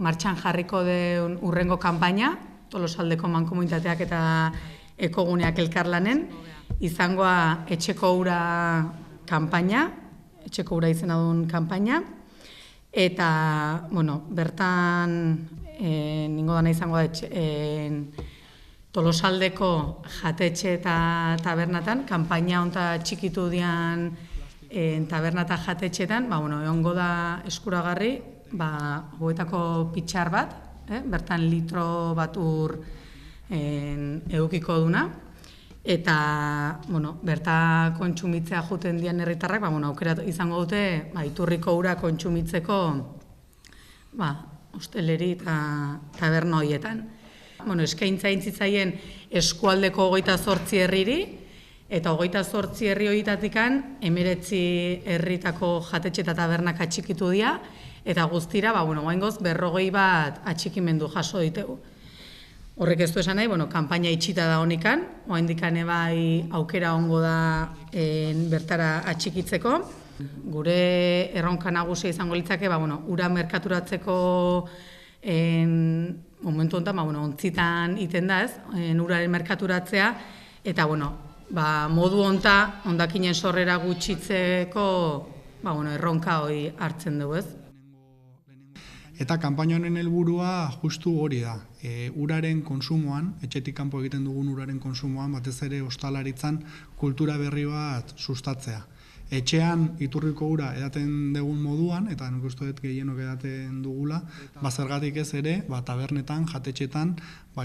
martxan jarriko den urrengo kanpaina, Tolosaldeko mankomunitateak eta ekoguneak elkarlanen, izangoa etxeko ura kanpaina, etxeko ura izena duen kanpaina, eta, bueno, bertan, ningo dana izango da Tolosaldeko jatetxe eta tabernatan, kanpaina honta txikitu dian taberna eta jatetxetan, egongo da eskuragarri, goetako pitxar bat, bertan litro bat ur edukiko duna, eta berta kontsumitzea juten dian herritarrak, aukera izango dute iturriko ura kontsumitzeko hosteleri eta taberna horietan. Eskaintza intzitzaien eskualdeko 28 herriri, eta 28 herri horietatikan 19 herritako jatetxe eta tabernak atxikitu dira, eta guztira, goaingoz, 40 bat atxikimendu jaso ditugu. Horrek ez du esan nahi, kanpaina itxita da honikan, oaindikane bai aukera ongo da bertara atxikitzeko. Gure erronka nagusia izango litzake, ura merkaturatzeko momentu honetan, ontzitan iten da ez, uraren merkaturatzea, eta modu honta, hondakinen sorrera gutxitzeko erronka hori hartzen dugu ez. Eta kanpaina honen helburua justu hori da. Uraren konsumoan, etxetik kanpo egiten dugun uraren konsumoan, batez ere ostalaritzan kultura berri bat sustatzea. Etxean iturriko ura edaten dugun moduan, eta nik uste dut gehienok edaten dugula, zergatik ez ere, tabernetan, jatetxetan,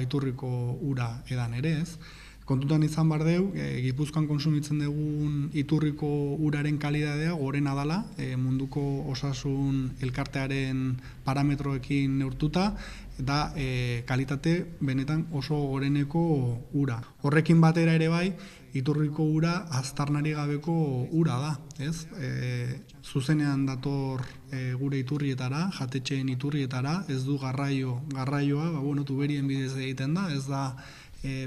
iturriko ura edan ere ez. Kontutan izan behar dugu, Gipuzkoan konsumitzen dugun iturriko uraren kalidadea gorena dela, munduko osasun elkartearen parametroekin neurtuta, eta kalitate benetan oso goreneko ura. Horrekin batera ere bai, iturriko ura aztarnari gabeko ura da, ez? Zuzenean dator gure iturrietara, jatetxeen iturrietara, ez du garraioa, tuberien bidez egiten da, ez da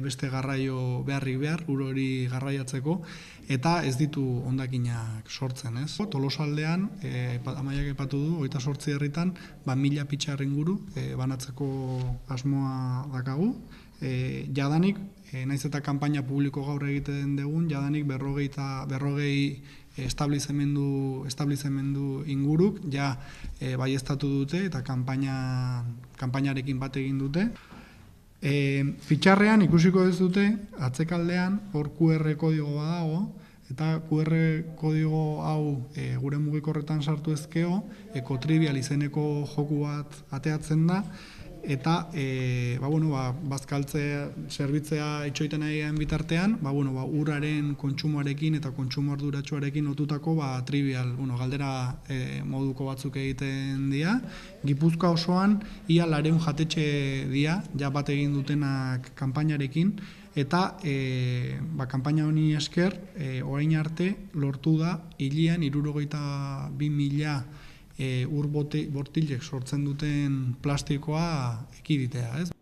beste garraio beharrik behar, ur hori garraiatzeko, eta ez ditu hondakinak sortzen, ez? Tolosaldean, Amaiak aipatu du, 28 herritan, 1000 pitxar inguru banatzeko asmoa dakagu. Jadanik, naiz eta kanpaina publiko gaur egiten dugun, jadanik 40 establizemendu inguruk baieztatu dute eta kanpainarekin bat egin dute. Fitxarrean ikusiko ez dute, atzekaldean hor QR kodigo badago, eta QR kodigo hau gure mugikorretan sartu ezkeo, ekotrivial izeneko joku bat ateatzen da, eta bazkaltzea, zerbitzea itxoiten egin bitartean, uraren kontsumoarekin eta kontsumo arduratsuarekin lotutako trivial, galdera moduko batzuk egiten dira. Gipuzkoa osoan, ia 400 jatetxe dira, bat egin dutenak kanpainarekin, eta kanpaina honi esker, orain arte, lortu da, hilian 62.000 ur bortilek sortzen duten plastikoa ekiditea, ez?